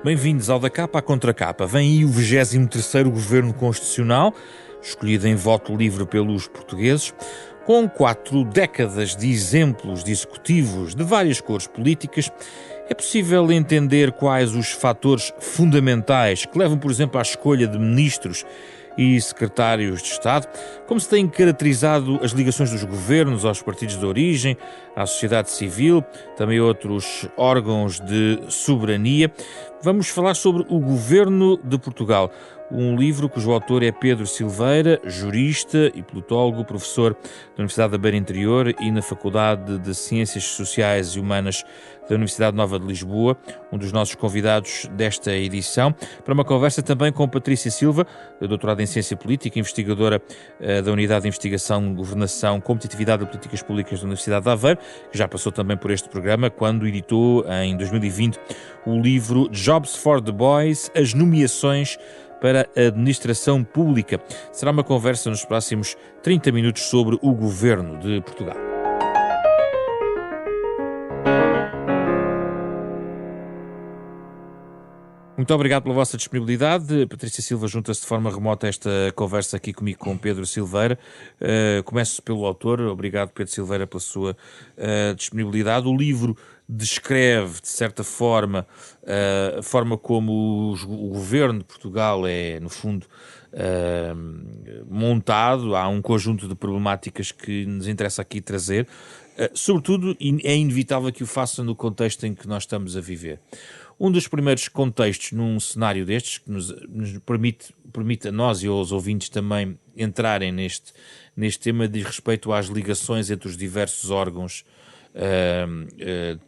Bem-vindos ao Da Capa à Contracapa. Vem aí o 23º Governo Constitucional, escolhido em voto livre pelos portugueses, com 4 décadas de exemplos de executivos de várias cores políticas. É possível entender quais os fatores fundamentais que levam, por exemplo, à escolha de ministros e secretários de Estado, como se têm caracterizado as ligações dos governos aos partidos de origem, à sociedade civil, também a outros órgãos de soberania. Vamos falar sobre o Governo de Portugal, um livro cujo autor é Pedro Silveira, jurista e politólogo, professor da Universidade da Beira Interior e na Faculdade de Ciências Sociais e Humanas da Universidade Nova de Lisboa, um dos nossos convidados desta edição, para uma conversa também com Patrícia Silva, doutorada em Ciência Política, investigadora da Unidade de Investigação, Governação, Competitividade e Políticas Públicas da Universidade de Aveiro, que já passou também por este programa, quando editou, em 2020, o livro Jobs for the Boys, as nomeações para a administração pública. Será uma conversa nos próximos 30 minutos sobre o Governo de Portugal. Muito obrigado pela vossa disponibilidade. Patrícia Silva junta-se de forma remota a esta conversa aqui comigo com Pedro Silveira. Começo pelo autor. Obrigado, Pedro Silveira, pela sua disponibilidade. O livro descreve, de certa forma, a forma como o governo de Portugal é, no fundo, montado. Há um conjunto de problemáticas que nos interessa aqui trazer. Sobretudo, é inevitável que o faça no contexto em que nós estamos a viver. Um dos primeiros contextos num cenário destes, que nos permite a nós e aos ouvintes também entrarem neste tema, diz respeito às ligações entre os diversos órgãos de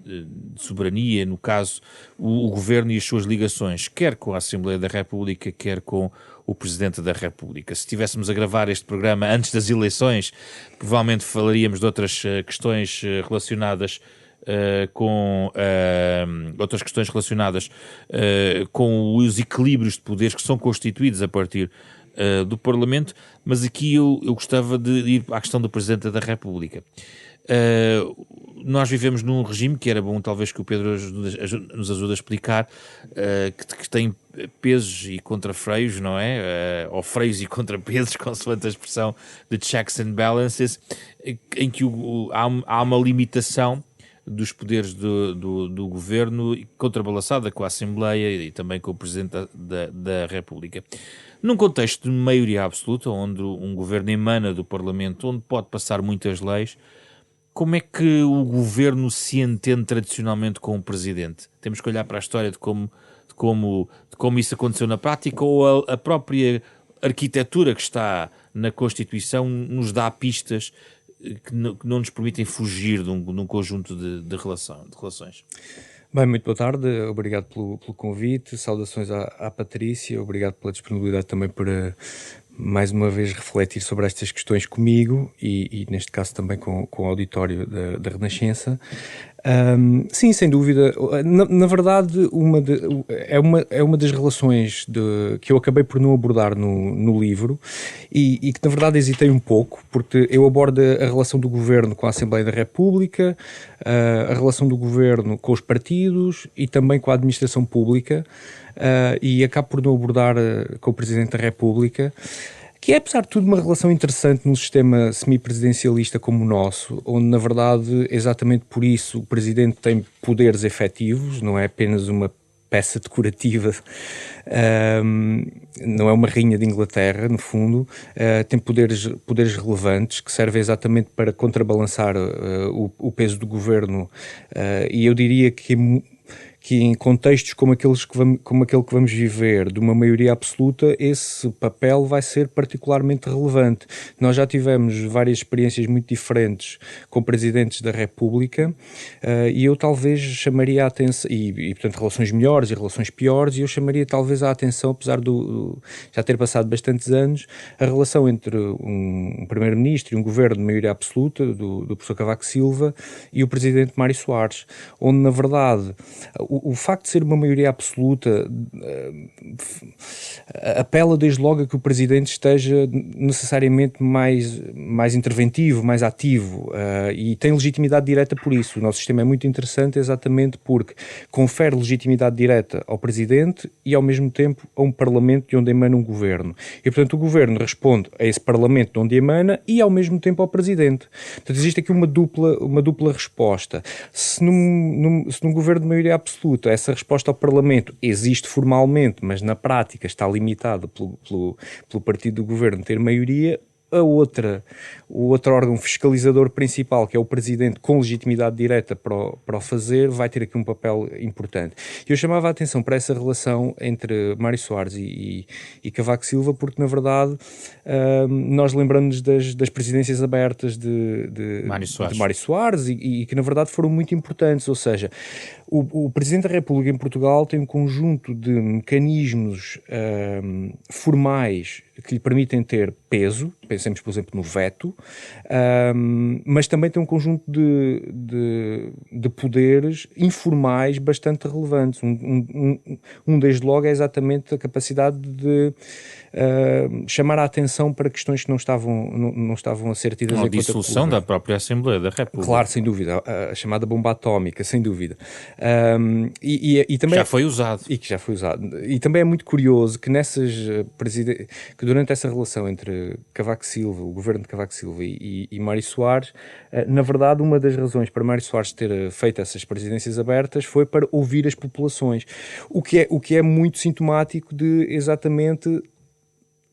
soberania, no caso o Governo e as suas ligações, quer com a Assembleia da República, quer com o Presidente da República. Se estivéssemos a gravar este programa antes das eleições, provavelmente falaríamos de outras questões relacionadas com outras questões relacionadas com os equilíbrios de poderes que são constituídos a partir do Parlamento, mas aqui eu gostava de ir à questão do Presidente da República. Nós vivemos num regime que era bom talvez que o Pedro nos ajude a explicar, que tem pesos e contrafreios, não é? Ou freios e contrapesos, consoante a expressão de checks and balances, em que há uma limitação dos poderes do Governo, contrabalançada com a Assembleia e também com o Presidente da República. Num contexto de maioria absoluta, onde um Governo emana do Parlamento, onde pode passar muitas leis, como é que o Governo se entende tradicionalmente com o Presidente? Temos que olhar para a história de como isso aconteceu na prática, ou a própria arquitetura que está na Constituição nos dá pistas que não nos permitem fugir de um conjunto de relações. Bem, muito boa tarde, obrigado pelo convite, saudações à Patrícia, obrigado pela disponibilidade também para mais uma vez refletir sobre estas questões comigo e neste caso também com o auditório da Renascença. Sim, sem dúvida. Na verdade, é uma das relações que eu acabei por não abordar no livro e que, na verdade, hesitei um pouco, porque eu abordo a relação do Governo com a Assembleia da República, a relação do Governo com os partidos e também com a administração pública, e acabo por não abordar com o Presidente da República, que é, apesar de tudo, uma relação interessante num sistema semipresidencialista como o nosso, onde, na verdade, exatamente por isso o Presidente tem poderes efetivos, não é apenas uma peça decorativa, não é uma rainha de Inglaterra, no fundo, tem poderes relevantes que servem exatamente para contrabalançar o peso do Governo, e eu diria que em contextos como aquele que vamos viver, de uma maioria absoluta, esse papel vai ser particularmente relevante. Nós já tivemos várias experiências muito diferentes com presidentes da República, e eu talvez chamaria a atenção, e portanto relações melhores e relações piores, e eu chamaria talvez a atenção, apesar já ter passado bastantes anos, a relação entre um primeiro-ministro e um governo de maioria absoluta, do professor Cavaco Silva, e o presidente Mário Soares, onde na verdade o facto de ser uma maioria absoluta apela desde logo a que o Presidente esteja necessariamente mais interventivo, mais ativo, e tem legitimidade direta por isso. O nosso sistema é muito interessante exatamente porque confere legitimidade direta ao Presidente e ao mesmo tempo a um Parlamento de onde emana um Governo. E portanto o Governo responde a esse Parlamento de onde emana e ao mesmo tempo ao Presidente. Portanto existe aqui uma dupla resposta. Se num governo de maioria absoluta essa resposta ao Parlamento existe formalmente, mas na prática está limitada pelo partido do governo ter maioria, o outro órgão fiscalizador principal, que é o Presidente com legitimidade direta para o fazer, vai ter aqui um papel importante. Eu chamava a atenção para essa relação entre Mário Soares e Cavaco Silva, porque na verdade nós lembramos das presidências abertas de Mário Soares e que na verdade foram muito importantes, ou seja, o Presidente da República em Portugal tem um conjunto de mecanismos formais que lhe permitem ter peso, pensemos por exemplo no veto, mas também tem um conjunto de poderes informais bastante relevantes. Um desde logo é exatamente a capacidade de chamar a atenção para questões que não estavam a ser tidas em conta. A dissolução da própria Assembleia da República. Claro, sem dúvida. A chamada bomba atómica, sem dúvida. E também já foi usado. E que já foi usado. E também é muito curioso que que durante essa relação entre Cavaco Silva, o governo de Cavaco Silva e Mário Soares, na verdade, uma das razões para Mário Soares ter feito essas presidências abertas foi para ouvir as populações. O que é muito sintomático de exatamente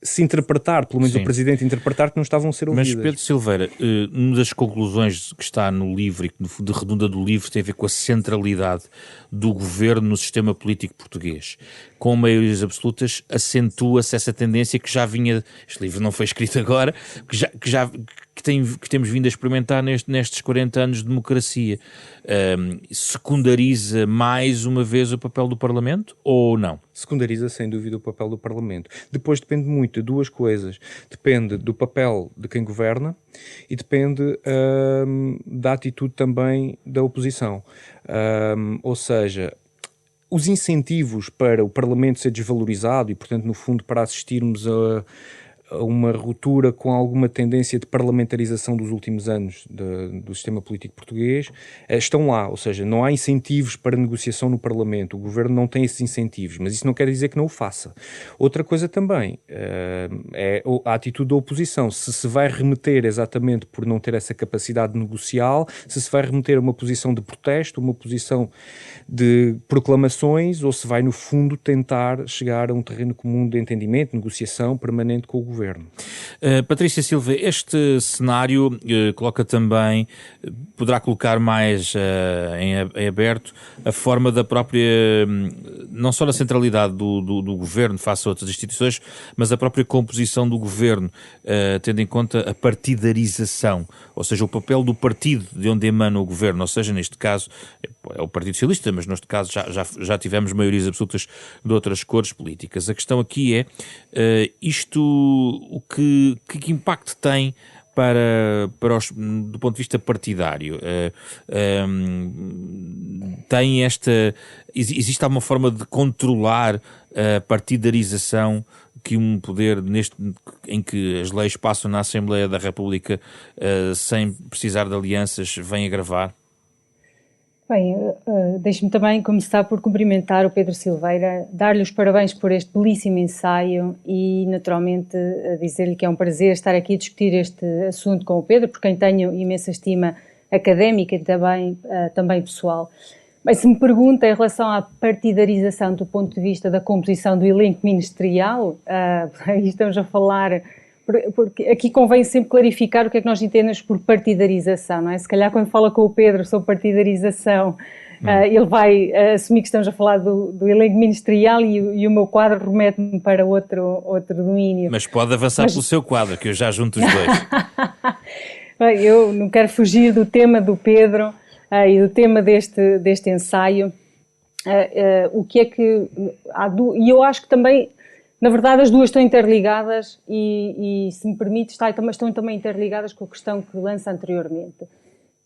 se interpretar, pelo menos o Presidente interpretar, que não estavam a ser ouvidas. Mas Pedro Silveira, uma das conclusões que está no livro e que de redunda do livro tem a ver com a centralidade do governo no sistema político português. Com maiorias absolutas acentua-se essa tendência que já vinha, este livro não foi escrito agora, que temos vindo a experimentar nestes 40 anos de democracia. Secundariza mais uma vez o papel do Parlamento ou não? Secundariza sem dúvida o papel do Parlamento. Depois depende muito de duas coisas. Depende do papel de quem governa e depende da atitude também da oposição. Ou seja, os incentivos para o Parlamento ser desvalorizado e, portanto, no fundo, para assistirmos a uma ruptura com alguma tendência de parlamentarização dos últimos anos do sistema político português, estão lá, ou seja, não há incentivos para negociação no Parlamento, o Governo não tem esses incentivos, mas isso não quer dizer que não o faça. Outra coisa também é a atitude da oposição, se vai remeter exatamente por não ter essa capacidade negocial, se vai remeter a uma posição de protesto, uma posição de proclamações, ou se vai no fundo tentar chegar a um terreno comum de entendimento, negociação permanente com o Governo. Patrícia Silva, este cenário coloca também, poderá colocar mais em aberto a forma da própria, não só da centralidade do Governo face a outras instituições, mas a própria composição do Governo, tendo em conta a partidarização, ou seja, o papel do partido de onde emana o Governo, ou seja, neste caso é o Partido Socialista, mas neste caso já tivemos maiorias absolutas de outras cores políticas. A questão aqui é que impacto tem do ponto de vista partidário? Existe alguma forma de controlar a partidarização que um poder em que as leis passam na Assembleia da República sem precisar de alianças vem agravar? Bem, deixe-me também começar por cumprimentar o Pedro Silveira, dar-lhe os parabéns por este belíssimo ensaio e, naturalmente, dizer-lhe que é um prazer estar aqui a discutir este assunto com o Pedro, por quem tenho imensa estima académica e também pessoal. Bem, se me pergunta em relação à partidarização do ponto de vista da composição do elenco ministerial, aí estamos a falar... Porque aqui convém sempre clarificar o que é que nós entendemos por partidarização, não é? Se calhar quando fala com o Pedro sobre partidarização, ele vai assumir que estamos a falar do elenco ministerial e o meu quadro remete-me para outro domínio. Mas pode avançar pelo seu quadro, que eu já junto os dois. Bem, eu não quero fugir do tema do Pedro e do tema deste ensaio. O que é que... E eu acho que também... Na verdade, as duas estão interligadas e se me permite, estão também interligadas com a questão que lança anteriormente,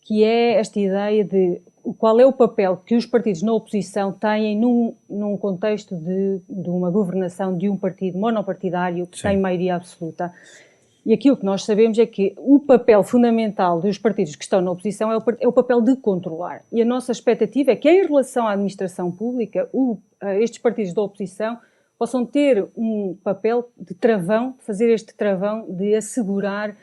que é esta ideia de qual é o papel que os partidos na oposição têm num contexto de uma governação de um partido monopartidário que tem maioria absoluta. E aquilo que nós sabemos é que o papel fundamental dos partidos que estão na oposição é o papel de controlar. E a nossa expectativa é que, em relação à administração pública, estes partidos da oposição possam ter um papel de travão, de fazer este travão, de assegurar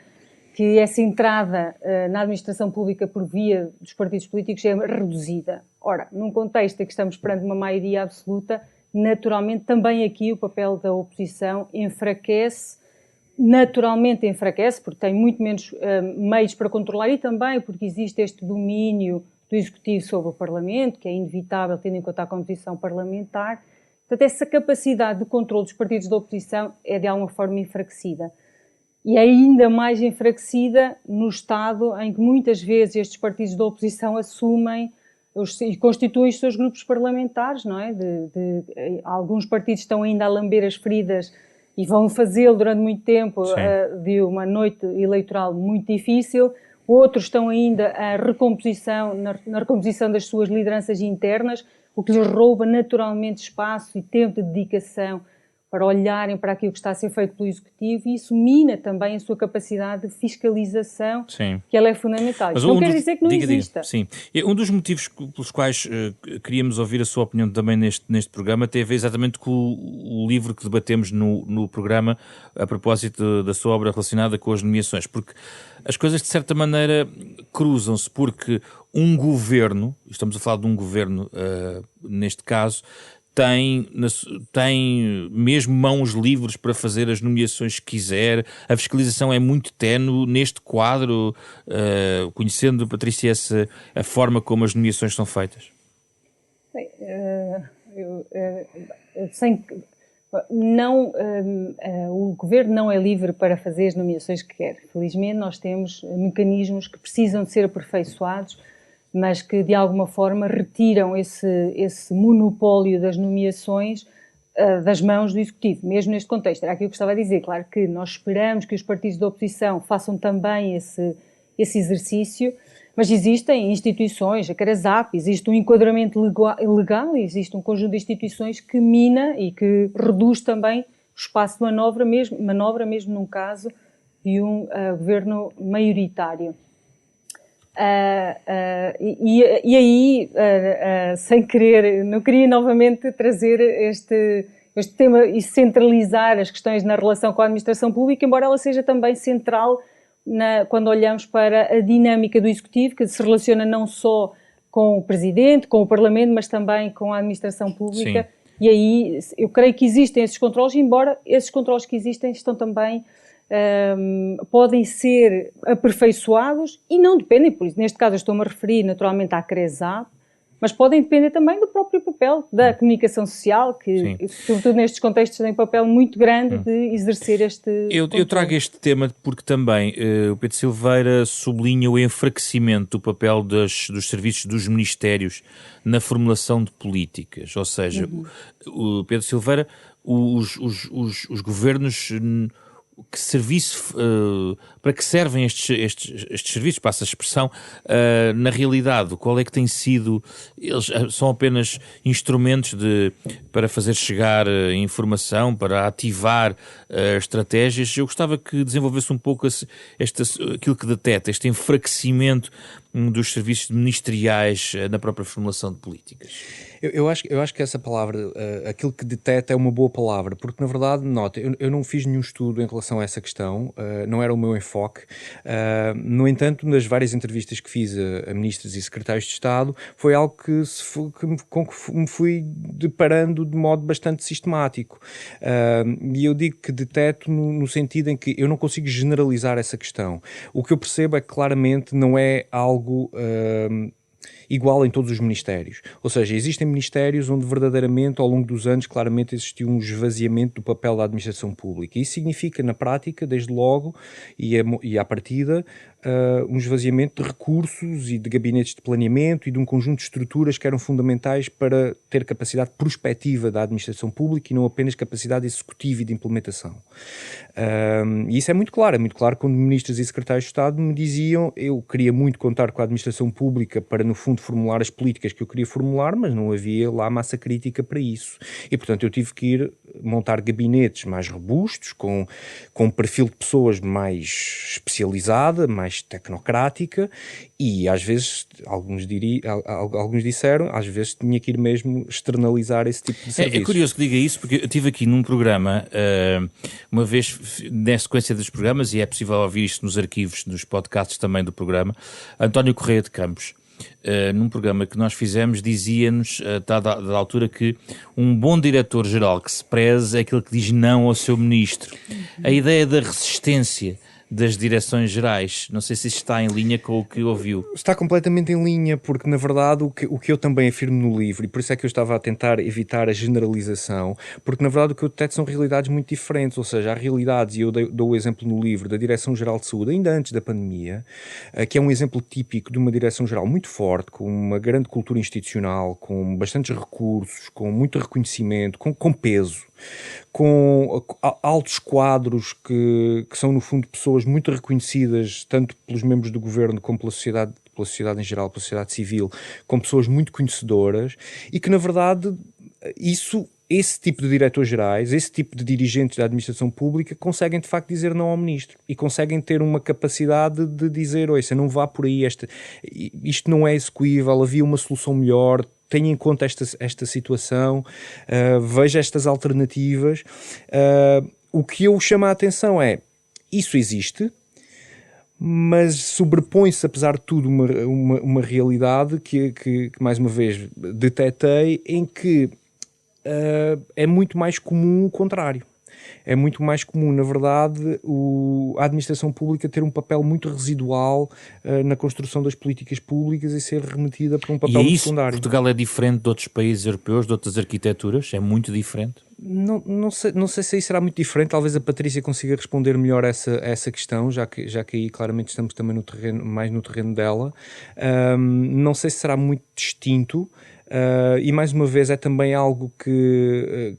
que essa entrada na administração pública por via dos partidos políticos é reduzida. Ora, num contexto em que estamos perante uma maioria absoluta, naturalmente também aqui o papel da oposição naturalmente enfraquece, porque tem muito menos meios para controlar e também porque existe este domínio do Executivo sobre o Parlamento, que é inevitável tendo em conta a composição parlamentar. Portanto, essa capacidade de controle dos partidos da oposição é de alguma forma enfraquecida. E é ainda mais enfraquecida no Estado em que muitas vezes estes partidos da oposição assumem e constituem os seus grupos parlamentares, não é? Alguns partidos estão ainda a lamber as feridas e vão fazê-lo durante muito tempo de uma noite eleitoral muito difícil. Outros estão ainda na recomposição das suas lideranças internas, o que lhes rouba naturalmente espaço e tempo de dedicação para olharem para aquilo que está a ser feito pelo Executivo, e isso mina também a sua capacidade de fiscalização, que ela é fundamental. Mas não quer dizer que não exista. Sim. Um dos motivos pelos quais queríamos ouvir a sua opinião também neste programa tem a ver exatamente com o livro que debatemos no programa a propósito da sua obra relacionada com as nomeações, porque as coisas de certa maneira cruzam-se, porque um governo, estamos a falar de um governo neste caso, tem mesmo mãos livres para fazer as nomeações que quiser. A fiscalização é muito ténue neste quadro, conhecendo, Patrícia, a forma como as nomeações são feitas. Bem, o Governo não é livre para fazer as nomeações que quer. Felizmente nós temos mecanismos que precisam de ser aperfeiçoados, mas que de alguma forma retiram esse monopólio das nomeações das mãos do Executivo, mesmo neste contexto. Era aquilo que estava a dizer. Claro que nós esperamos que os partidos da oposição façam também esse exercício, mas existem instituições, a CARASAP, existe um enquadramento legal, existe um conjunto de instituições que mina e que reduz também o espaço de manobra mesmo num caso de um governo maioritário. E aí, sem querer, não queria novamente trazer este tema e centralizar as questões na relação com a administração pública, embora ela seja também central quando olhamos para a dinâmica do Executivo, que se relaciona não só com o Presidente, com o Parlamento, mas também com a administração pública. Sim. E aí eu creio que existem esses controles, embora esses controles que existem estão também... podem ser aperfeiçoados e não dependem, por isso, neste caso eu estou-me a referir naturalmente à CRESAP, mas podem depender também do próprio papel da comunicação social, que sobretudo nestes contextos tem um papel muito grande de exercer este Eu trago este tema porque também o Pedro Silveira sublinha o enfraquecimento do papel dos serviços dos ministérios na formulação de políticas, ou seja, o Pedro Silveira, os governos... Que serviço, para que servem estes serviços, passa a expressão, na realidade, qual é que tem sido, eles são apenas instrumentos para fazer chegar informação, para ativar estratégias. Eu gostava que desenvolvesse um pouco aquilo que detecta, este enfraquecimento dos serviços ministeriais na própria formulação de políticas. Eu acho que essa palavra, aquilo que deteta, é uma boa palavra, porque na verdade, nota, eu não fiz nenhum estudo em relação a essa questão, não era o meu enfoque. No entanto, nas várias entrevistas que fiz a ministros e secretários de Estado, foi algo com que me fui deparando de modo bastante sistemático. E eu digo que deteto no sentido em que eu não consigo generalizar essa questão. O que eu percebo é que claramente não é algo igual em todos os ministérios. Ou seja, existem ministérios onde verdadeiramente, ao longo dos anos, claramente existiu um esvaziamento do papel da administração pública. Isso significa, na prática, desde logo, e à partida, um esvaziamento de recursos e de gabinetes de planeamento e de um conjunto de estruturas que eram fundamentais para ter capacidade prospectiva da administração pública e não apenas capacidade executiva e de implementação. E isso é muito claro quando ministros e secretários de Estado me diziam: eu queria muito contar com a administração pública para, no fundo, de formular as políticas que eu queria formular, mas não havia lá massa crítica para isso. E, portanto, eu tive que ir montar gabinetes mais robustos, com um perfil de pessoas mais especializada, mais tecnocrática, e às vezes, alguns disseram, às vezes tinha que ir mesmo externalizar esse tipo de serviços. É curioso que diga isso, porque eu estive aqui num programa, uma vez, na sequência dos programas, e é possível ouvir isto nos arquivos dos podcasts também do programa, António Correia de Campos, num programa que nós fizemos, dizia-nos, da altura, que um bom diretor-geral que se preze é aquele que diz não ao seu ministro. A ideia da resistência das direções gerais, não sei se isto está em linha com o que ouviu. Está completamente em linha, porque na verdade o que eu também afirmo no livro, e por isso é que eu estava a tentar evitar a generalização, porque na verdade o que eu deteto são realidades muito diferentes, ou seja, há realidades, e eu dou o exemplo no livro da Direção-Geral de Saúde, ainda antes da pandemia, que é um exemplo típico de uma Direção-Geral muito forte, com uma grande cultura institucional, com bastantes recursos, com muito reconhecimento, com peso, com altos quadros que são no fundo pessoas muito reconhecidas tanto pelos membros do governo como pela sociedade em geral, pela sociedade civil, com pessoas muito conhecedoras, e que na verdade esse tipo de diretores-gerais, esse tipo de dirigentes da administração pública conseguem de facto dizer não ao ministro e conseguem ter uma capacidade de dizer, ouça, não vá por aí, isto não é execuível, havia uma solução melhor, tenha em conta esta situação, veja estas alternativas. O que eu chamo a atenção é, isso existe, mas sobrepõe-se, apesar de tudo, uma realidade que mais uma vez detetei, em que é muito mais comum o contrário. É muito mais comum, na verdade, a administração pública ter um papel muito residual na construção das políticas públicas e ser remetida para um papel muito secundário. Portugal é diferente de outros países europeus, de outras arquiteturas? É muito diferente? Não sei se aí será muito diferente. Talvez a Patrícia consiga responder melhor essa questão, já que aí claramente estamos também mais no terreno dela. Não sei se será muito distinto. E mais uma vez é também algo que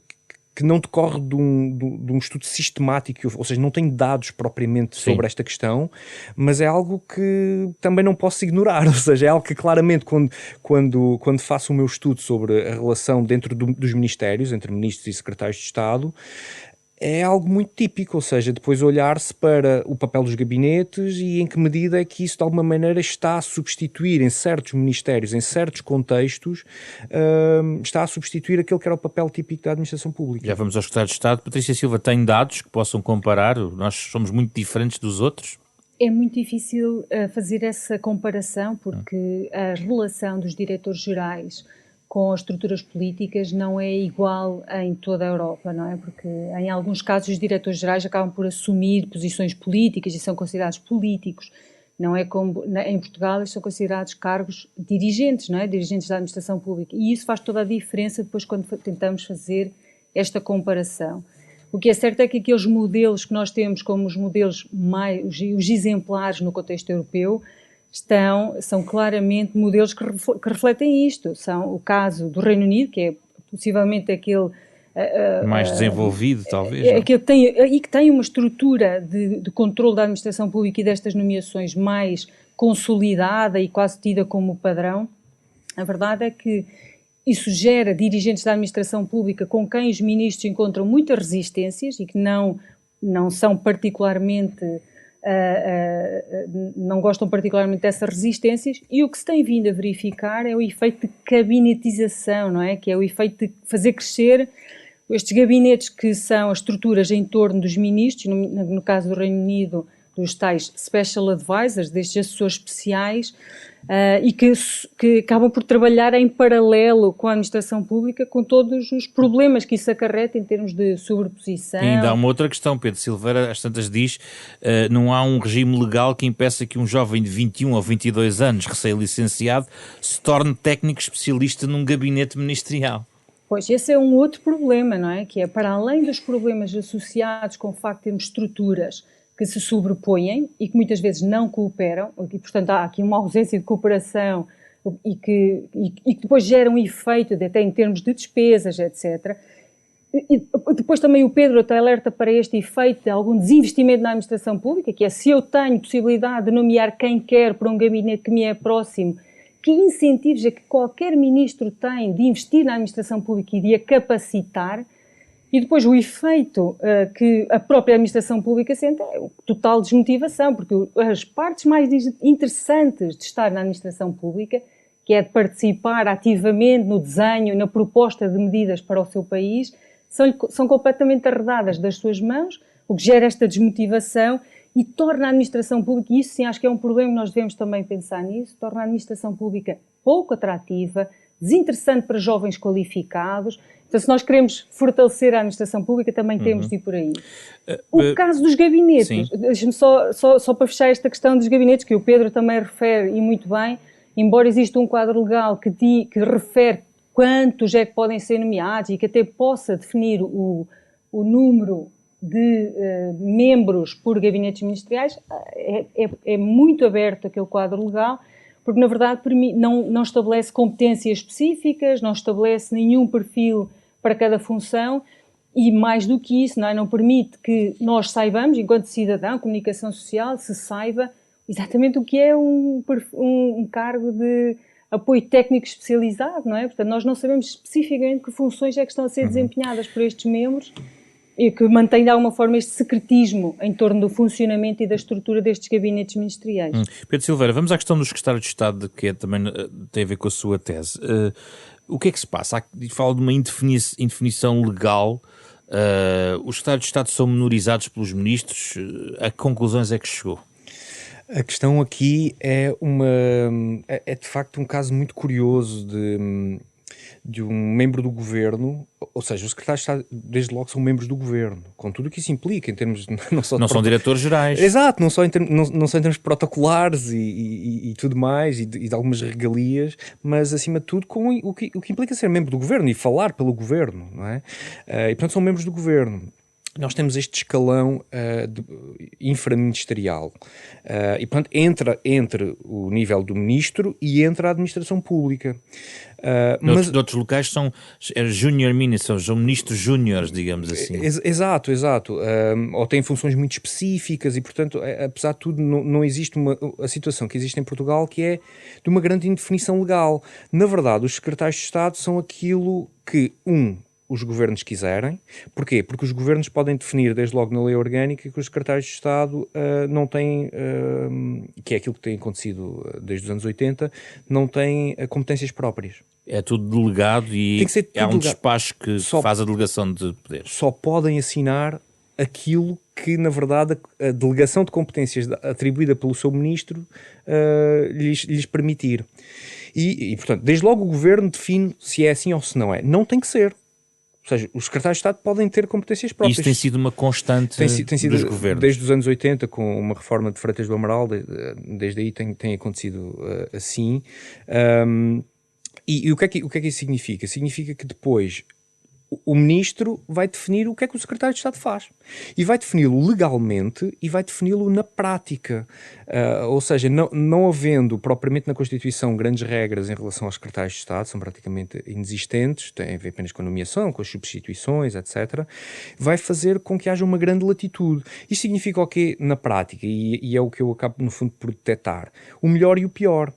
não decorre de um estudo sistemático, ou seja, não tenho dados propriamente sobre esta questão, mas é algo que também não posso ignorar, ou seja, é algo que claramente quando faço o meu estudo sobre a relação dentro dos ministérios, entre ministros e secretários de Estado, é algo muito típico, ou seja, depois olhar-se para o papel dos gabinetes e em que medida é que isso de alguma maneira está a substituir em certos ministérios, em certos contextos, está a substituir aquele que era o papel típico da administração pública. Já vamos ao secretário de Estado. Patrícia Silva, tem dados que possam comparar? Nós somos muito diferentes dos outros? É muito difícil fazer essa comparação porque a relação dos diretores-gerais com as estruturas políticas não é igual em toda a Europa, não é? Porque em alguns casos os diretores-gerais acabam por assumir posições políticas e são considerados políticos. Não é como em Portugal, eles são considerados cargos dirigentes, não é? Dirigentes da administração pública. E isso faz toda a diferença depois quando tentamos fazer esta comparação. O que é certo é que aqueles modelos que nós temos como os modelos os exemplares no contexto europeu são claramente modelos que refletem isto. São o caso do Reino Unido, que é possivelmente aquele mais desenvolvido, talvez. Que tem uma estrutura de controle da administração pública e destas nomeações mais consolidada e quase tida como padrão. A verdade é que isso gera dirigentes da administração pública com quem os ministros encontram muitas resistências e que não são particularmente... não gostam particularmente dessas resistências, e o que se tem vindo a verificar é o efeito de gabinetização, não é? Que é o efeito de fazer crescer estes gabinetes que são as estruturas em torno dos ministros, no caso do Reino Unido, dos tais Special Advisors, destes assessores especiais, e que acabam por trabalhar em paralelo com a administração pública, com todos os problemas que isso acarreta em termos de sobreposição. E ainda há uma outra questão, Pedro Silveira, às tantas diz, não há um regime legal que impeça que um jovem de 21 ou 22 anos, recém-licenciado, se torne técnico especialista num gabinete ministerial. Pois, esse é um outro problema, não é? Que é, para além dos problemas associados com o facto de termos estruturas que se sobrepõem e que muitas vezes não cooperam, e portanto há aqui uma ausência de cooperação e que depois gera um efeito até em termos de despesas, etc. E depois também o Pedro até alerta para este efeito de algum desinvestimento na administração pública, que é se eu tenho possibilidade de nomear quem quer para um gabinete que me é próximo, que incentivos é que qualquer ministro tem de investir na administração pública e de a capacitar, e depois o efeito que a própria administração pública sente é total desmotivação, porque as partes mais interessantes de estar na administração pública, que é de participar ativamente no desenho, na proposta de medidas para o seu país, são completamente arredadas das suas mãos, o que gera esta desmotivação e torna a administração pública, e isso sim acho que é um problema, nós devemos também pensar nisso, torna a administração pública pouco atrativa, desinteressante para jovens qualificados. Então, se nós queremos fortalecer a administração pública, também temos de ir por aí. O caso dos gabinetes, deixa-me só para fechar esta questão dos gabinetes, que o Pedro também refere, e muito bem, embora exista um quadro legal que refere quantos é que podem ser nomeados e que até possa definir o número de membros por gabinetes ministeriais, é muito aberto aquele quadro legal, porque na verdade não estabelece competências específicas, não estabelece nenhum perfil para cada função e mais do que isso, não permite que nós saibamos, enquanto cidadão, comunicação social, se saiba exatamente o que é um cargo de apoio técnico especializado, não é? Portanto, nós não sabemos especificamente que funções é que estão a ser desempenhadas por estes membros e que mantém de alguma forma este secretismo em torno do funcionamento e da estrutura destes gabinetes ministeriais. Pedro Silveira, vamos à questão do secretário de Estado, que também tem a ver com a sua tese. O que é que se passa? Fala de uma indefinição legal. Os secretários de Estado são menorizados pelos ministros. A que conclusões é que chegou? A questão aqui é de facto um caso muito curioso de um membro do governo, ou seja, os secretários de Estado, desde logo, são membros do governo, com tudo o que isso implica, em termos não são diretores gerais. Exato, não só em termos protocolares e tudo mais, e de algumas regalias, mas acima de tudo com o que implica ser membro do governo e falar pelo governo, não é? E portanto são membros do governo. Nós temos este escalão infraministerial e, portanto, entra entre o nível do ministro e entra a administração pública. De outros locais são junior ministers, são ministros júniores, digamos assim. Exato. Ou têm funções muito específicas e, portanto, apesar de tudo, não existe a situação que existe em Portugal, que é de uma grande indefinição legal. Na verdade, os secretários de Estado são aquilo que, os governos quiserem. Porquê? Porque os governos podem definir, desde logo na lei orgânica, que os secretários de Estado não têm, que é aquilo que tem acontecido desde os anos 80, não têm competências próprias. É tudo delegado e há um despacho que faz a delegação de poderes. Só podem assinar aquilo que, na verdade, a delegação de competências atribuída pelo seu ministro lhes permitir. E, portanto, desde logo o governo define se é assim ou se não é. Não tem que ser. Ou seja, os secretários de Estado podem ter competências próprias. Isso tem sido uma constante tem sido dos governos. Desde os anos 80, com uma reforma de Freitas do Amaral, desde aí tem acontecido assim. E o que é que isso significa? Significa que depois o ministro vai definir o que é que o secretário de Estado faz. E vai defini-lo legalmente e vai defini-lo na prática. Ou seja, não havendo propriamente na Constituição grandes regras em relação aos secretários de Estado, são praticamente inexistentes, tem a ver apenas com a nomeação, com as substituições, etc., vai fazer com que haja uma grande latitude. Isto significa o quê na prática? E é o que eu acabo, no fundo, por detectar. O melhor e o pior.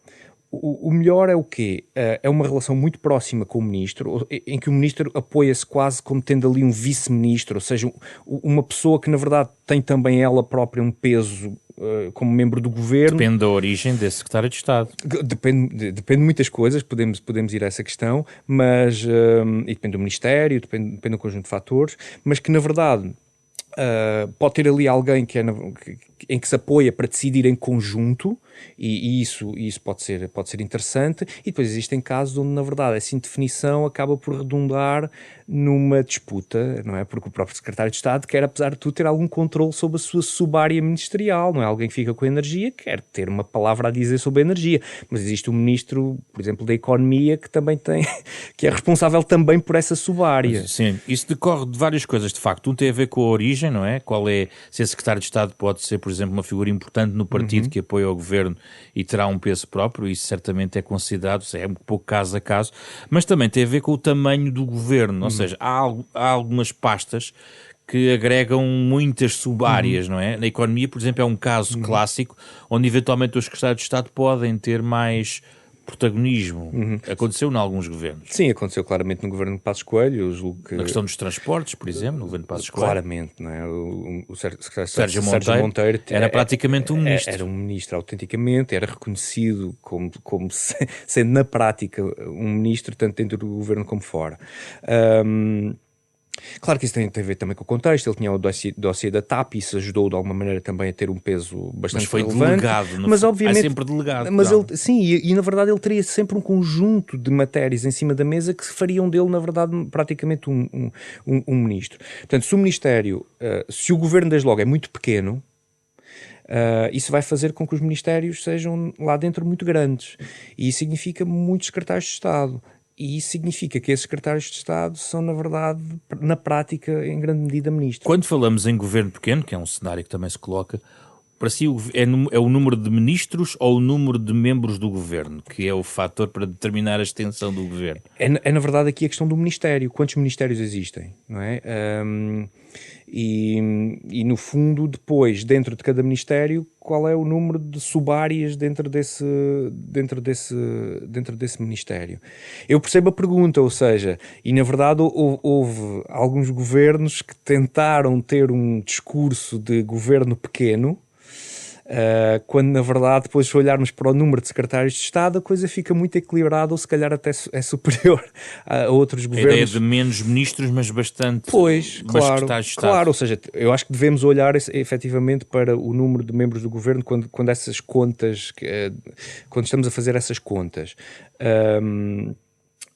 O melhor é o quê? É uma relação muito próxima com o ministro, em que o ministro apoia-se quase como tendo ali um vice-ministro, ou seja, uma pessoa que na verdade tem também ela própria um peso como membro do governo. Depende da origem desse secretário de Estado. Depende de muitas coisas, podemos ir a essa questão, mas e depende do ministério, depende de um conjunto de fatores, mas que na verdade pode ter ali alguém em que se apoia para decidir em conjunto, e isso pode ser interessante, e depois existem casos onde, na verdade, essa indefinição acaba por redundar numa disputa, não é? Porque o próprio secretário de Estado quer, apesar de tudo, ter algum controle sobre a sua subárea ministerial, não é? Alguém que fica com a energia quer ter uma palavra a dizer sobre a energia, mas existe um ministro, por exemplo, da Economia, que também que é responsável também por essa subárea. Sim, isso decorre de várias coisas, de facto. Um tem a ver com a origem, não é? Se esse secretário de Estado pode ser, por exemplo, uma figura importante no partido que apoia o governo e terá um peso próprio, isso certamente é considerado, é um pouco caso a caso, mas também tem a ver com o tamanho do governo, ou seja, há algumas pastas que agregam muitas subáreas, não é? Na economia, por exemplo, é um caso clássico, onde eventualmente os secretários de Estado podem ter mais protagonismo aconteceu em alguns governos. Sim, aconteceu claramente no governo de Passos Coelho. Eu julgo que... Na questão dos transportes, por exemplo, no governo de Passos Coelho. Claramente, não é? O Sérgio Monteiro era praticamente um ministro. Era um ministro autenticamente, era reconhecido como sendo na prática um ministro, tanto dentro do governo como fora. Claro que isso tem a ver também com o contexto. Ele tinha o dossiê da TAP, isso ajudou de alguma maneira também a ter um peso bastante relevante. Mas foi delegado, mas obviamente, sempre delegado. Mas ele, sim, e na verdade ele teria sempre um conjunto de matérias em cima da mesa que fariam dele, na verdade, praticamente um ministro. Portanto, se o Ministério, se o governo desde logo é muito pequeno, isso vai fazer com que os ministérios sejam lá dentro muito grandes. E isso significa muitos secretários de Estado. E isso significa que esses secretários de Estado são, na verdade, na prática, em grande medida, ministros. Quando falamos em governo pequeno, que é um cenário que também se coloca, para si é o número de ministros ou o número de membros do governo que é o fator para determinar a extensão do governo? É na verdade, aqui a questão do ministério. Quantos ministérios existem, não é? E no fundo, depois, dentro de cada ministério, qual é o número de subáreas dentro desse ministério? Eu percebo a pergunta, ou seja, e na verdade houve alguns governos que tentaram ter um discurso de governo pequeno, quando na verdade depois se olharmos para o número de secretários de Estado a coisa fica muito equilibrada ou se calhar até é superior a outros governos. A ideia de menos ministros mas bastante secretários de Estado. Claro, ou seja, eu acho que devemos olhar efetivamente para o número de membros do governo quando essas contas, quando estamos a fazer essas contas.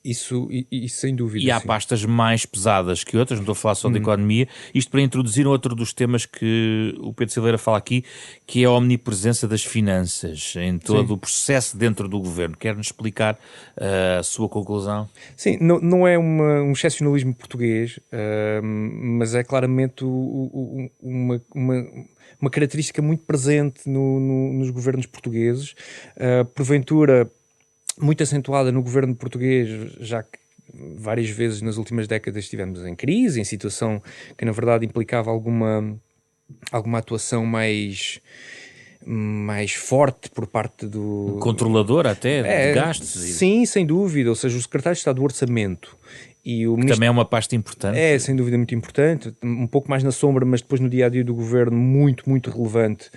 Isso sem dúvida. E há pastas mais pesadas que outras, não estou a falar só da economia, isto para introduzir outro dos temas que o Pedro Silveira fala aqui, que é a omnipresença das finanças em todo o processo dentro do governo. Quer-nos explicar a sua conclusão? Sim, não é um excepcionalismo português, mas é claramente uma característica muito presente nos governos portugueses, porventura muito acentuada no governo português, já que várias vezes nas últimas décadas estivemos em crise, em situação que na verdade implicava alguma atuação mais forte por parte do... Controlador até, de gastos. Sim, sem dúvida, ou seja, o secretário de Estado do Orçamento e o também é uma pasta importante. É, sem dúvida, muito importante. Um pouco mais na sombra, mas depois no dia-a-dia do governo, muito, muito relevante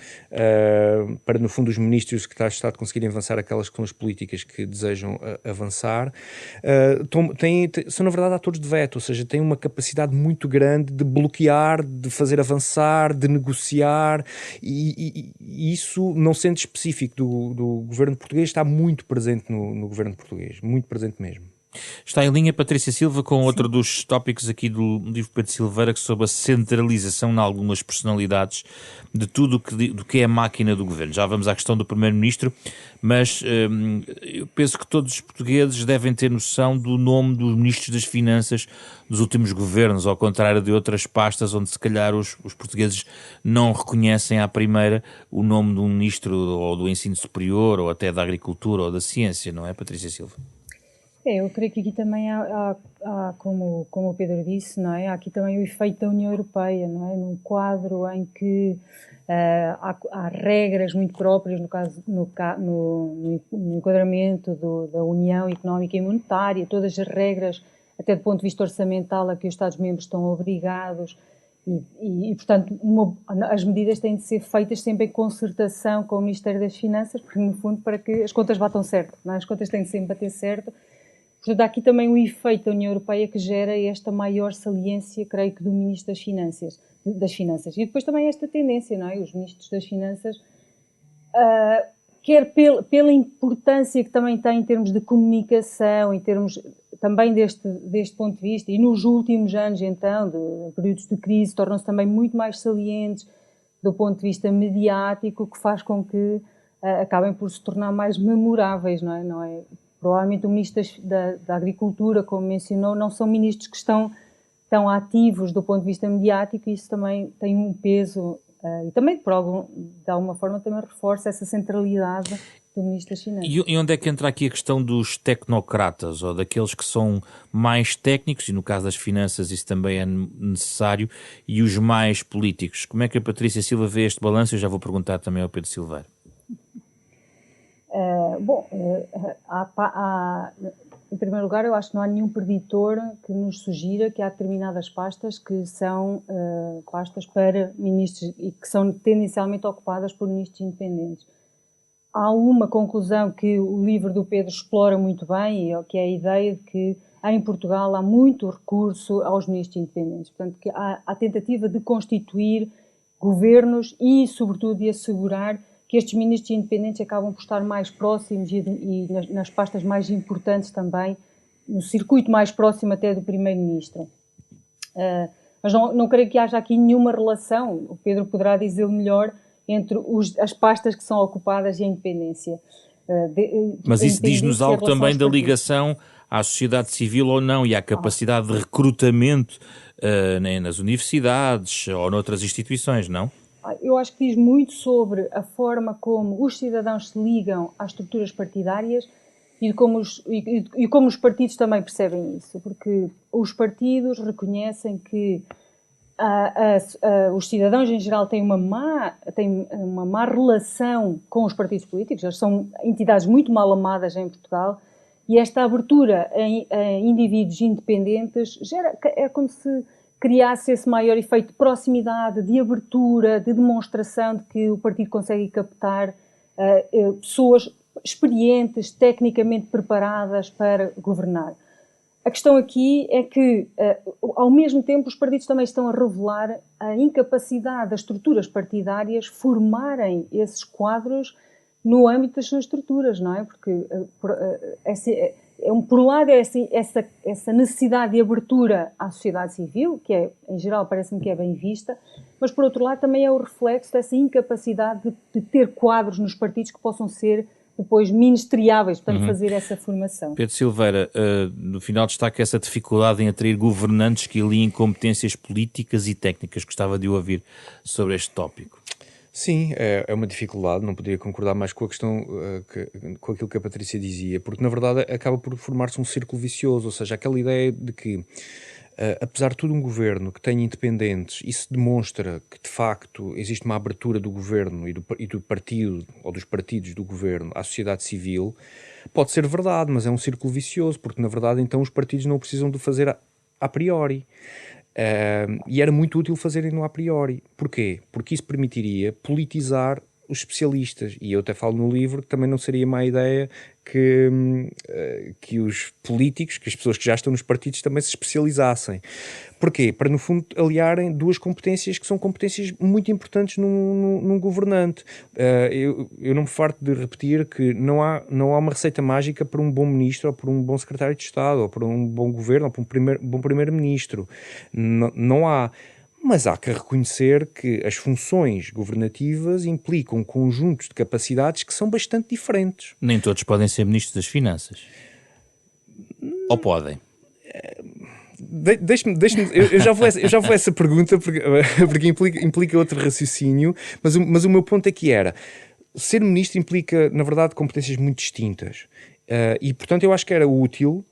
para, no fundo, os ministros e os secretários de Estado conseguirem avançar aquelas que são as políticas que desejam avançar. São, na verdade, atores de veto, ou seja, têm uma capacidade muito grande de bloquear, de fazer avançar, de negociar, e isso, não sendo específico do governo português, está muito presente no governo português, muito presente mesmo. Está em linha Patrícia Silva com outro dos tópicos aqui do livro Pedro Silveira, sobre a centralização em algumas personalidades de tudo do que é a máquina do governo. Já vamos à questão do Primeiro-Ministro, mas eu penso que todos os portugueses devem ter noção do nome dos ministros das Finanças dos últimos governos, ao contrário de outras pastas onde se calhar os portugueses não reconhecem à primeira o nome de um ministro ou do ensino superior ou até da agricultura ou da ciência, não é, Patrícia Silva? Eu creio que aqui também há como o Pedro disse, não é? Há aqui também o efeito da União Europeia, não é? Num quadro em que há regras muito próprias, no enquadramento da União Económica e Monetária, todas as regras, até do ponto de vista orçamental, a que os Estados-membros estão obrigados e portanto, as medidas têm de ser feitas sempre em concertação com o Ministério das Finanças, porque, no fundo, para que as contas batam certo, não é? As contas têm de sempre bater certo. Portanto, há aqui também o efeito da União Europeia que gera esta maior saliência, creio que, do Ministro das Finanças. E depois também esta tendência, não é? Os Ministros das Finanças, quer pela importância que também tem em termos de comunicação, em termos também deste ponto de vista, e nos últimos anos, então, de períodos de crise, tornam-se também muito mais salientes do ponto de vista mediático, que faz com que acabem por se tornar mais memoráveis, não é? Provavelmente o Ministro da Agricultura, como mencionou, não são ministros que estão tão ativos do ponto de vista mediático, e isso também tem um peso e também, de alguma forma, também reforça essa centralidade do Ministro das Finanças. E onde é que entra aqui a questão dos tecnocratas, ou daqueles que são mais técnicos, e no caso das finanças isso também é necessário, e os mais políticos? Como é que a Patrícia Silva vê este balanço? Eu já vou perguntar também ao Pedro Silveira. Em primeiro lugar, eu acho que não há nenhum preditor que nos sugira que há determinadas pastas que são pastas para ministros e que são tendencialmente ocupadas por ministros independentes. Há uma conclusão que o livro do Pedro explora muito bem, que é a ideia de que em Portugal há muito recurso aos ministros independentes. Portanto, que há a tentativa de constituir governos e, sobretudo, de assegurar que estes ministros independentes acabam por estar mais próximos e nas pastas mais importantes também, no circuito mais próximo até do primeiro-ministro. Mas não creio que haja aqui nenhuma relação, o Pedro poderá dizer melhor, entre as pastas que são ocupadas e a independência. Mas isso diz-nos algo também da ligação à sociedade civil ou não e à capacidade de recrutamento nas universidades ou noutras instituições, não? Eu acho que diz muito sobre a forma como os cidadãos se ligam às estruturas partidárias e como os partidos também percebem isso, porque os partidos reconhecem que os cidadãos em geral têm uma má relação com os partidos políticos, eles são entidades muito mal amadas em Portugal, e esta abertura em indivíduos independentes é como se criasse esse maior efeito de proximidade, de abertura, de demonstração de que o partido consegue captar pessoas experientes, tecnicamente preparadas para governar. A questão aqui é que, ao mesmo tempo, os partidos também estão a revelar a incapacidade das estruturas partidárias formarem esses quadros no âmbito das suas estruturas, não é? Porque, por um lado, é essa necessidade de abertura à sociedade civil, que em geral, parece-me que é bem vista, mas, por outro lado, também é o reflexo dessa incapacidade de ter quadros nos partidos que possam ser depois ministeriáveis, portanto, fazer essa formação. Pedro Silveira, no final destaca essa dificuldade em atrair governantes que aliem competências políticas e técnicas. Gostava de ouvir sobre este tópico. Sim, é uma dificuldade, não poderia concordar mais com a questão, com aquilo que a Patrícia dizia, porque na verdade acaba por formar-se um círculo vicioso, ou seja, aquela ideia de que, apesar de tudo, um governo que tenha independentes, isso demonstra que de facto existe uma abertura do governo e do partido, ou dos partidos do governo, à sociedade civil, pode ser verdade, mas é um círculo vicioso, porque na verdade então os partidos não precisam de fazer a priori. E era muito útil fazerem-no a priori. Porquê? Porque isso permitiria politizar os especialistas, e eu até falo no livro que também não seria má ideia que os políticos, que as pessoas que já estão nos partidos também se especializassem. Porquê? Para no fundo aliarem duas competências que são competências muito importantes num governante. Eu não me farto de repetir que não há uma receita mágica para um bom ministro ou para um bom secretário de Estado ou para um bom governo ou para um bom primeiro-ministro. Não há. Mas há que reconhecer que as funções governativas implicam conjuntos de capacidades que são bastante diferentes. Nem todos podem ser ministros das Finanças. Ou podem? Deixe-me, eu já vou a essa pergunta porque implica outro raciocínio, mas o meu ponto aqui era, ser ministro implica, na verdade, competências muito distintas. E, portanto, eu acho que era útil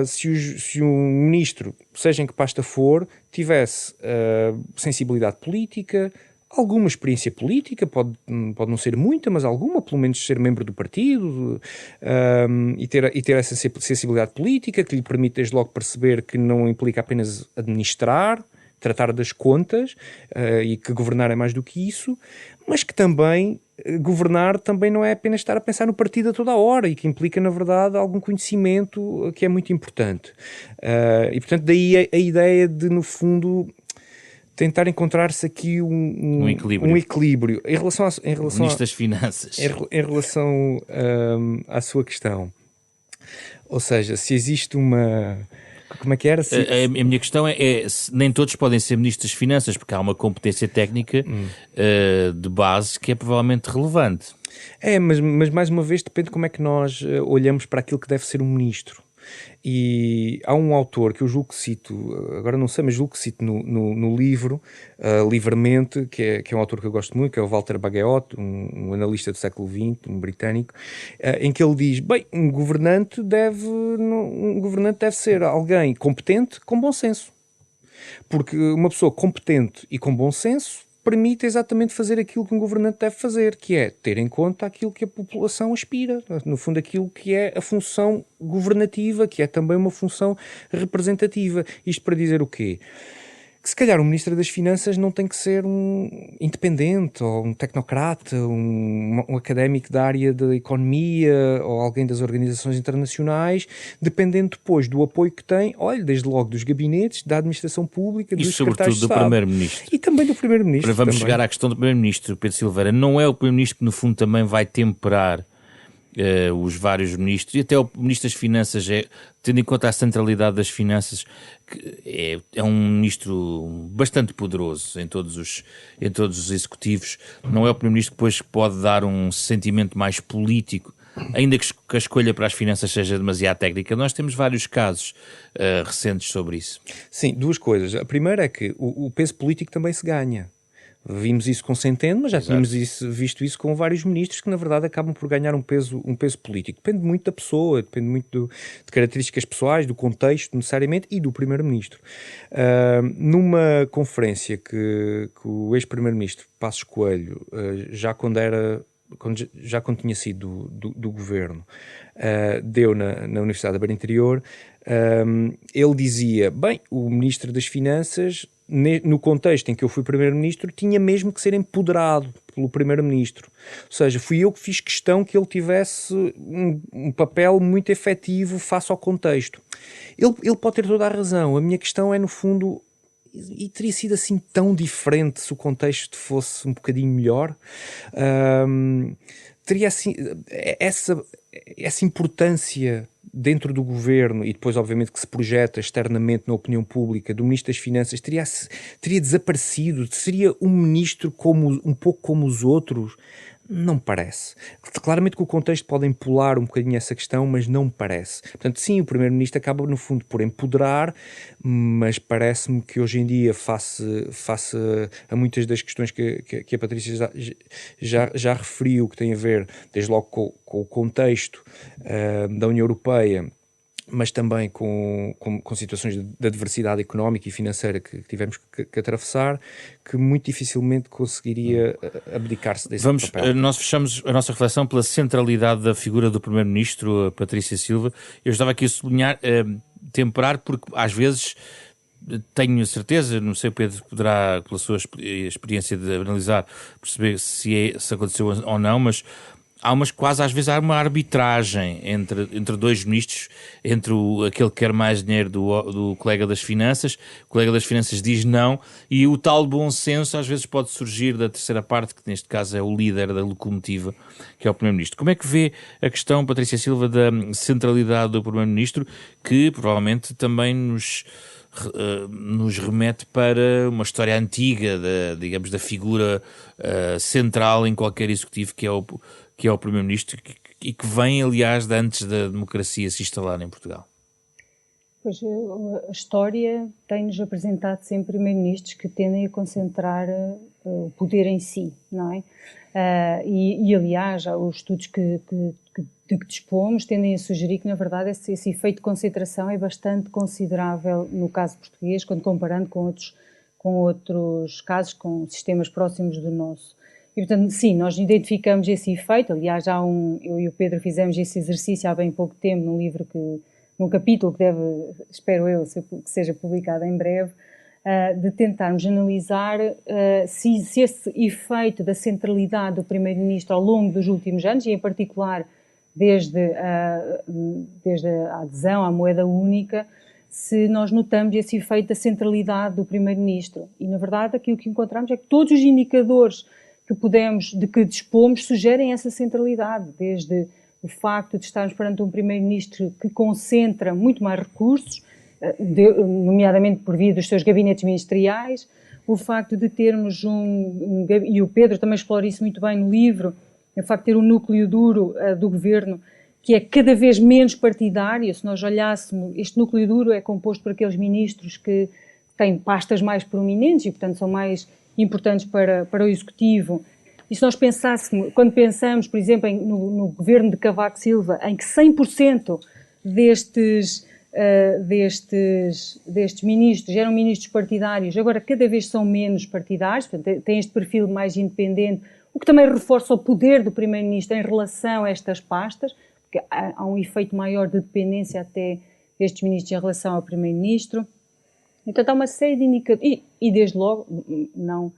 se um ministro, seja em que pasta for, tivesse sensibilidade política, alguma experiência política, pode não ser muita, mas alguma, pelo menos ser membro do partido, e ter essa sensibilidade política que lhe permite desde logo perceber que não implica apenas administrar, tratar das contas, e que governar é mais do que isso, mas que também governar também não é apenas estar a pensar no partido a toda a hora e que implica, na verdade, algum conhecimento que é muito importante. E, portanto, daí a ideia de, no fundo, tentar encontrar-se aqui um equilíbrio. Em relação Ministro das Finanças. Em relação à sua questão. Ou seja, se existe uma... Como é que era? A minha questão é nem todos podem ser ministros das Finanças, porque há uma competência técnica de base que é provavelmente relevante. Mas mais uma vez depende de como é que nós olhamos para aquilo que deve ser um ministro. E há um autor que eu julgo que cito, agora não sei, mas julgo que cito no livro, livremente, que é um autor que eu gosto muito, que é o Walter Bagehot, um analista do século XX, um britânico, em que ele diz, bem, um governante deve ser alguém competente com bom senso. Porque uma pessoa competente e com bom senso permite exatamente fazer aquilo que um governante deve fazer, que é ter em conta aquilo que a população aspira, no fundo aquilo que é a função governativa, que é também uma função representativa. Isto para dizer o quê? Que se calhar o Ministro das Finanças não tem que ser um independente ou um tecnocrata, um académico da área da economia ou alguém das organizações internacionais, dependendo depois do apoio que tem, olha, desde logo dos gabinetes, da administração pública, dos secretários de Estado. E sobretudo do Primeiro-Ministro. E também do Primeiro-Ministro. Vamos chegar à questão do Primeiro-Ministro, Pedro Silveira. Não é o Primeiro-Ministro que no fundo também vai temperar os vários ministros, e até o Ministro das Finanças, tendo em conta a centralidade das finanças, que é um ministro bastante poderoso em todos os executivos. Não é o Primeiro-Ministro que depois pode dar um sentimento mais político, ainda que a escolha para as finanças seja demasiado técnica. Nós temos vários casos recentes sobre isso. Sim, duas coisas. A primeira é que o peso político também se ganha. Vimos isso com Centeno, mas já tínhamos visto isso com vários ministros que, na verdade, acabam por ganhar um peso político. Depende muito da pessoa, depende muito de características pessoais, do contexto, necessariamente, e do Primeiro-Ministro. Numa conferência que o ex-Primeiro-Ministro Passos Coelho, já quando tinha sido do governo, deu na Universidade da Beira Interior, ele dizia, bem, o Ministro das Finanças, no contexto em que eu fui Primeiro-Ministro, tinha mesmo que ser empoderado pelo Primeiro-Ministro. Ou seja, fui eu que fiz questão que ele tivesse um papel muito efetivo face ao contexto. Ele pode ter toda a razão. A minha questão é, no fundo, e teria sido assim tão diferente se o contexto fosse um bocadinho melhor? Teria assim essa importância dentro do governo e depois obviamente que se projeta externamente na opinião pública do Ministro das Finanças teria desaparecido? Seria um ministro um pouco como os outros? Não me parece. Claramente que o contexto pode empolar um bocadinho essa questão, mas não me parece. Portanto, sim, o Primeiro-Ministro acaba, no fundo, por empoderar, mas parece-me que hoje em dia, face a muitas das questões que a Patrícia já referiu, que tem a ver, desde logo, com o contexto da União Europeia, mas também com situações de adversidade económica e financeira que tivemos que atravessar, que muito dificilmente conseguiria abdicar-se desse papel. Nós fechamos a nossa reflexão pela centralidade da figura do Primeiro-Ministro, a Patrícia Silva. Eu estava aqui a sublinhar, temperar, porque às vezes tenho certeza, não sei, o Pedro poderá, pela sua experiência de analisar, perceber se aconteceu ou não, mas quase às vezes há uma arbitragem entre dois ministros, entre aquele que quer mais dinheiro do colega das finanças, o colega das finanças diz não, e o tal bom senso às vezes pode surgir da terceira parte, que neste caso é o líder da locomotiva, que é o Primeiro-Ministro. Como é que vê a questão, Patrícia Silva, da centralidade do Primeiro-Ministro, que provavelmente também nos remete para uma história antiga, digamos, da figura central em qualquer executivo, que é o Primeiro-Ministro, e que vem, aliás, de antes da democracia se instalar em Portugal? Pois, a história tem-nos apresentado sempre Primeiro-Ministros que tendem a concentrar o poder em si, não é? Aliás, os estudos de que dispomos tendem a sugerir que, na verdade, esse efeito de concentração é bastante considerável no caso português, quando comparando com outros casos, com sistemas próximos do nosso. E, portanto, sim, nós identificamos esse efeito. Aliás, eu e o Pedro fizemos esse exercício há bem pouco tempo num capítulo que deve, espero eu, que seja publicado em breve, de tentarmos analisar se esse efeito da centralidade do Primeiro-Ministro ao longo dos últimos anos, e em particular desde a adesão à moeda única, se nós notamos esse efeito da centralidade do Primeiro-Ministro. E, na verdade, aquilo que encontramos é que todos os indicadores de que dispomos sugerem essa centralidade, desde o facto de estarmos perante um Primeiro-Ministro que concentra muito mais recursos, nomeadamente por via dos seus gabinetes ministeriais, o facto de termos e o Pedro também explora isso muito bem no livro, o facto de ter um núcleo duro do governo que é cada vez menos partidário. Se nós olhássemos, este núcleo duro é composto por aqueles ministros que têm pastas mais prominentes e, portanto, são mais importantes para o Executivo. E se nós quando pensamos, por exemplo, no governo de Cavaco Silva, em que 100% destes destes ministros, eram ministros partidários, agora cada vez são menos partidários, portanto, têm este perfil mais independente, o que também reforça o poder do Primeiro-Ministro em relação a estas pastas, porque há um efeito maior de dependência até destes ministros em relação ao Primeiro-Ministro. Então há uma série de indicadores, e desde logo, não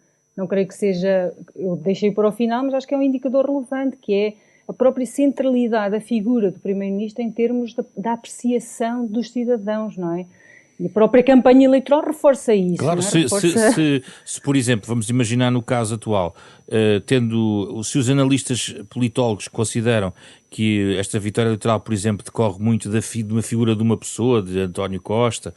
creio que seja, eu deixei para o final, mas acho que é um indicador relevante, que é a própria centralidade da figura do Primeiro-Ministro em termos da apreciação dos cidadãos, não é? E a própria campanha eleitoral reforça isso. Claro, se, por exemplo, vamos imaginar no caso atual, se os analistas politólogos consideram que esta vitória eleitoral, por exemplo, decorre muito de uma figura de uma pessoa, de António Costa,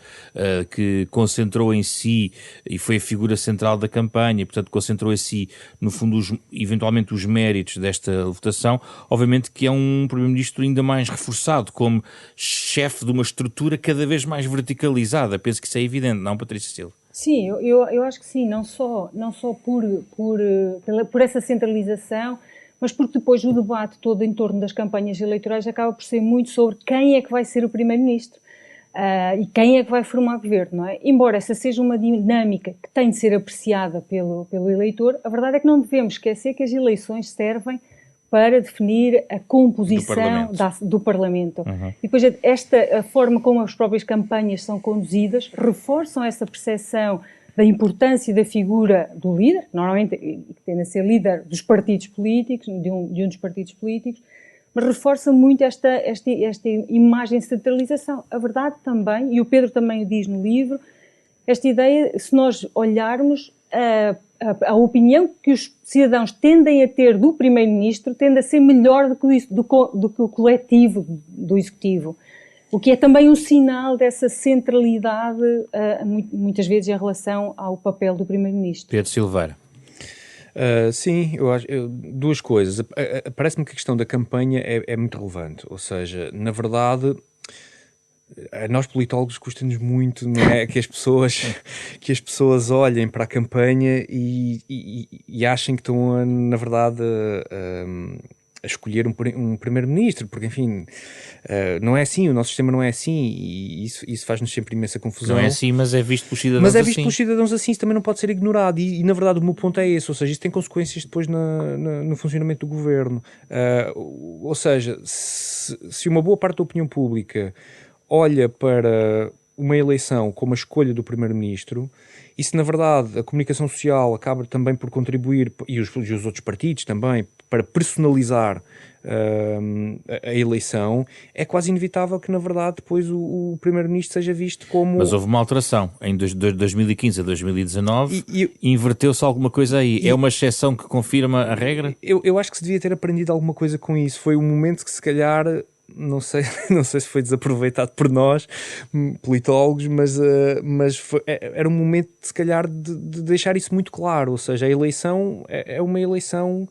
que concentrou em si, e foi a figura central da campanha, e, portanto, concentrou em si, no fundo, eventualmente os méritos desta votação, obviamente que é um Primeiro-Ministro ainda mais reforçado, como chefe de uma estrutura cada vez mais verticalizada. Penso que isso é evidente, não, Patrícia Silva? Sim, eu acho que sim, não só por essa centralização, mas porque depois o debate todo em torno das campanhas eleitorais acaba por ser muito sobre quem é que vai ser o Primeiro-Ministro e quem é que vai formar governo, não é? Embora essa seja uma dinâmica que tem de ser apreciada pelo eleitor, a verdade é que não devemos esquecer que as eleições servem para definir a composição do Parlamento. Uhum. E depois a forma como as próprias campanhas são conduzidas reforçam essa percepção da importância da figura do líder, normalmente que tende a ser líder dos partidos políticos, de um dos partidos políticos, mas reforça muito esta imagem de centralização. A verdade também, e o Pedro também o diz no livro, esta ideia, se nós olharmos a opinião que os cidadãos tendem a ter do Primeiro-Ministro, tende a ser melhor do que o coletivo do Executivo. O que é também um sinal dessa centralidade, muitas vezes, em relação ao papel do Primeiro-Ministro. Pedro Silveira. Sim, eu acho duas coisas. Parece-me que a questão da campanha é muito relevante. Ou seja, na verdade, a nós politólogos custa-nos muito, não é? que as pessoas olhem para a campanha e achem que estão, na verdade, a escolher um primeiro-ministro, porque, enfim, não é assim, o nosso sistema não é assim, e isso faz-nos sempre imensa confusão. Não é assim, mas é visto pelos cidadãos assim. Mas é visto pelos cidadãos assim, isso também não pode ser ignorado, e na verdade o meu ponto é esse, ou seja, isso tem consequências depois no funcionamento do governo. Ou seja, se uma boa parte da opinião pública olha para uma eleição como a escolha do primeiro-ministro, e se na verdade a comunicação social acaba também por contribuir, e os outros partidos também, para personalizar a eleição, é quase inevitável que na verdade depois o primeiro-ministro seja visto como... Mas houve uma alteração, em 2015 a 2019, inverteu-se alguma coisa aí. É uma exceção que confirma a regra? Eu acho que se devia ter aprendido alguma coisa com isso. Foi um momento que se calhar... Não sei se foi desaproveitado por nós, politólogos, mas era um momento, se calhar, de deixar isso muito claro. Ou seja, a eleição é uma eleição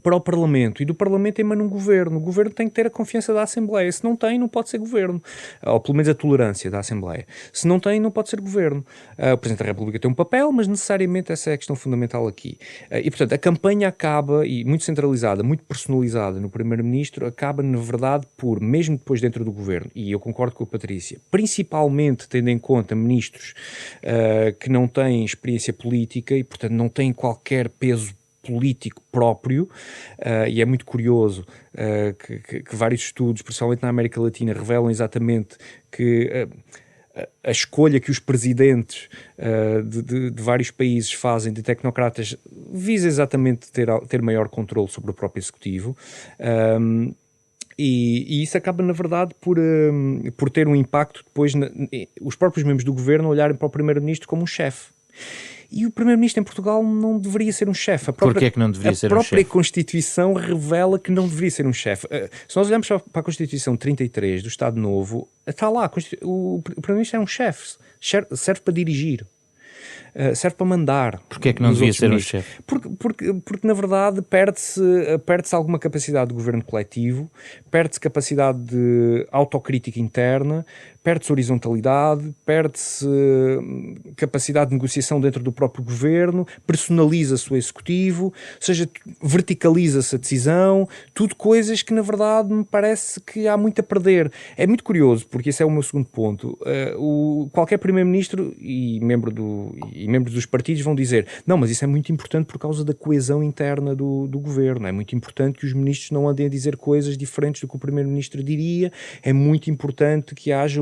para o Parlamento, e do Parlamento emana um governo. O governo tem que ter a confiança da Assembleia. Se não tem, não pode ser governo. Ou pelo menos a tolerância da Assembleia. Se não tem, não pode ser governo. O Presidente da República tem um papel, mas necessariamente essa é a questão fundamental aqui. E, portanto, a campanha acaba, e muito centralizada, muito personalizada no Primeiro-Ministro, acaba, na verdade, por, mesmo depois dentro do governo, e eu concordo com a Patrícia, principalmente tendo em conta ministros que não têm experiência política e, portanto, não têm qualquer peso político próprio, e é muito curioso que vários estudos, principalmente na América Latina, revelam exatamente que a escolha que os presidentes de vários países fazem de tecnocratas visa exatamente ter maior controle sobre o próprio executivo, e isso acaba, na verdade, por ter um impacto depois, os próprios membros do governo olharem para o primeiro-ministro como um chefe. E o primeiro-ministro em Portugal não deveria ser um chefe. Porquê é que não deveria ser um chefe? A própria Constituição revela que não deveria ser um chefe. Se nós olharmos para a Constituição 33 do Estado Novo, está lá, o primeiro-ministro é um chefe, serve para dirigir. Serve para mandar. Porquê é que não devia ser um chefe? Porque na verdade perde-se alguma capacidade de governo coletivo, perde-se capacidade de autocrítica interna, perde-se horizontalidade, perde-se capacidade de negociação dentro do próprio governo, personaliza-se o executivo, ou seja, verticaliza-se a decisão, tudo coisas que na verdade me parece que há muito a perder. É muito curioso, porque esse é o meu segundo ponto. Qualquer primeiro-ministro e membros dos partidos vão dizer, não, mas isso é muito importante por causa da coesão interna do governo, é muito importante que os ministros não andem a dizer coisas diferentes do que o primeiro-ministro diria, é muito importante que haja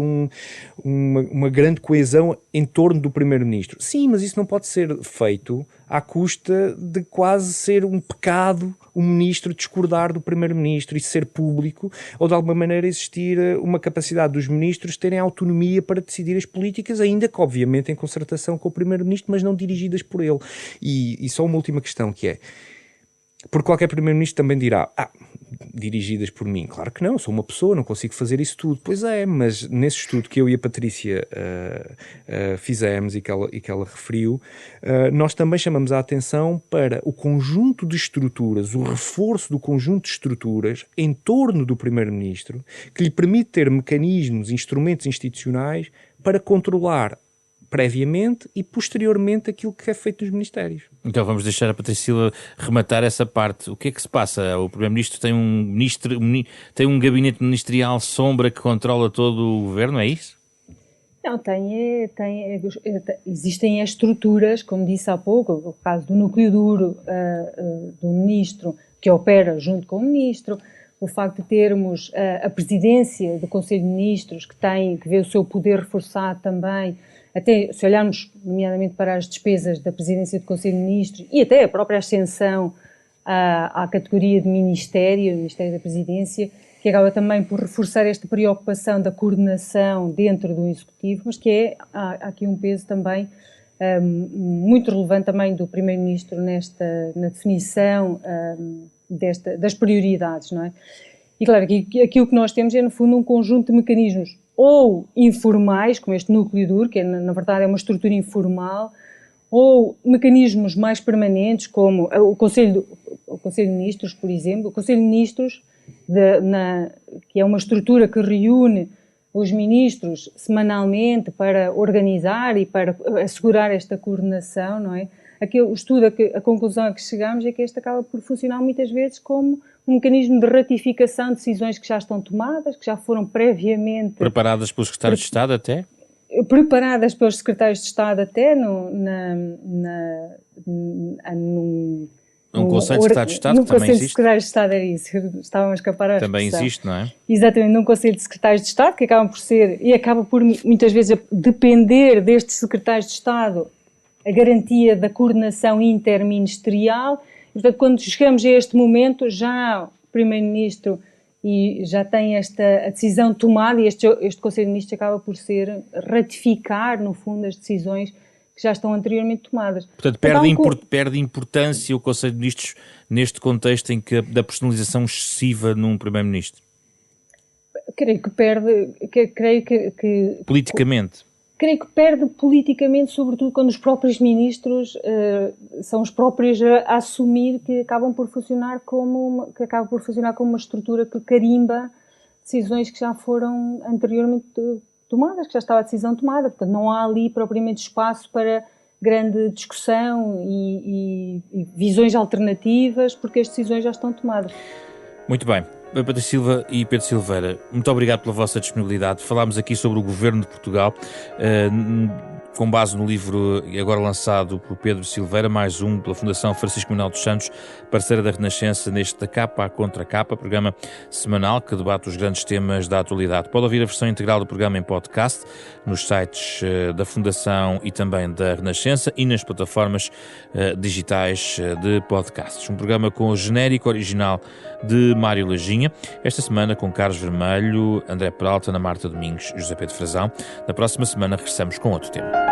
uma grande coesão em torno do primeiro-ministro. Sim, mas isso não pode ser feito à custa de quase ser um pecado o ministro discordar do primeiro-ministro e ser público, ou de alguma maneira existir uma capacidade dos ministros terem autonomia para decidir as políticas, ainda que obviamente em concertação com o primeiro-ministro, mas não dirigidas por ele. E só uma última questão que é, porque qualquer primeiro-ministro também dirá, dirigidas por mim. Claro que não, sou uma pessoa, não consigo fazer isso tudo. Pois é, mas nesse estudo que eu e a Patrícia fizemos e que ela referiu, nós também chamamos a atenção para o conjunto de estruturas, o reforço do conjunto de estruturas em torno do primeiro-ministro, que lhe permite ter mecanismos, instrumentos institucionais para controlar previamente e posteriormente aquilo que é feito nos ministérios. Então vamos deixar a Patrícia Silva rematar essa parte. O que é que se passa? O Primeiro-Ministro tem tem um gabinete ministerial sombra que controla todo o governo, é isso? Não, existem as estruturas, como disse há pouco, o caso do núcleo duro do ministro, que opera junto com o ministro, o facto de termos a presidência do Conselho de Ministros, que vê o seu poder reforçado também, até se olharmos nomeadamente para as despesas da presidência do Conselho de Ministros e até a própria ascensão à categoria de Ministério da Presidência, que acaba também por reforçar esta preocupação da coordenação dentro do Executivo, mas que há aqui um peso também muito relevante também do Primeiro-Ministro na definição das prioridades, não é? E claro, aquilo que nós temos é no fundo um conjunto de mecanismos ou informais, como este núcleo duro, que na verdade é uma estrutura informal, ou mecanismos mais permanentes, como o Conselho de Ministros, por exemplo. O Conselho de Ministros, que é uma estrutura que reúne os ministros semanalmente para organizar e para assegurar esta coordenação, não é? O estudo, a conclusão a que chegamos é que este acaba por funcionar muitas vezes como um mecanismo de ratificação de decisões que já estão tomadas, que já foram previamente... Preparadas pelos secretários de Estado até? Preparadas pelos secretários de Estado até num Conselho de Secretários de Estado que também existe. No Conselho de Secretários de Estado era isso, estava a escapar à também expressão. Existe, não é? Exatamente, num Conselho de Secretários de Estado, que acaba por muitas vezes depender destes secretários de Estado a garantia da coordenação interministerial. E, portanto, quando chegamos a este momento, já o Primeiro-Ministro já tem a decisão tomada e este Conselho de Ministros acaba por ratificar, no fundo, as decisões que já estão anteriormente tomadas. Portanto, perde importância o Conselho de Ministros neste contexto da personalização excessiva num Primeiro-Ministro? Creio que perde... Politicamente? Creio que perde politicamente, sobretudo quando os próprios ministros são os próprios a assumir que acaba por funcionar como uma estrutura que carimba decisões que já foram anteriormente tomadas, que já estava a decisão tomada. Portanto, não há ali propriamente espaço para grande discussão e visões alternativas, porque as decisões já estão tomadas. Muito bem. Patrícia Silva e Pedro Silveira, muito obrigado pela vossa disponibilidade. Falámos aqui sobre o Governo de Portugal, com base no livro agora lançado por Pedro Silveira, mais um pela Fundação Francisco Manuel dos Santos, parceira da Renascença, neste Da Capa à Contra Capa, programa semanal que debate os grandes temas da atualidade. Pode ouvir a versão integral do programa em podcast, nos sites da Fundação e também da Renascença e nas plataformas digitais de podcasts. Um programa com o genérico original de Mário Lajinha, esta semana com Carlos Vermelho, André Peralta, Ana Marta Domingos e José Pedro Frazão. Na próxima semana regressamos com outro tema.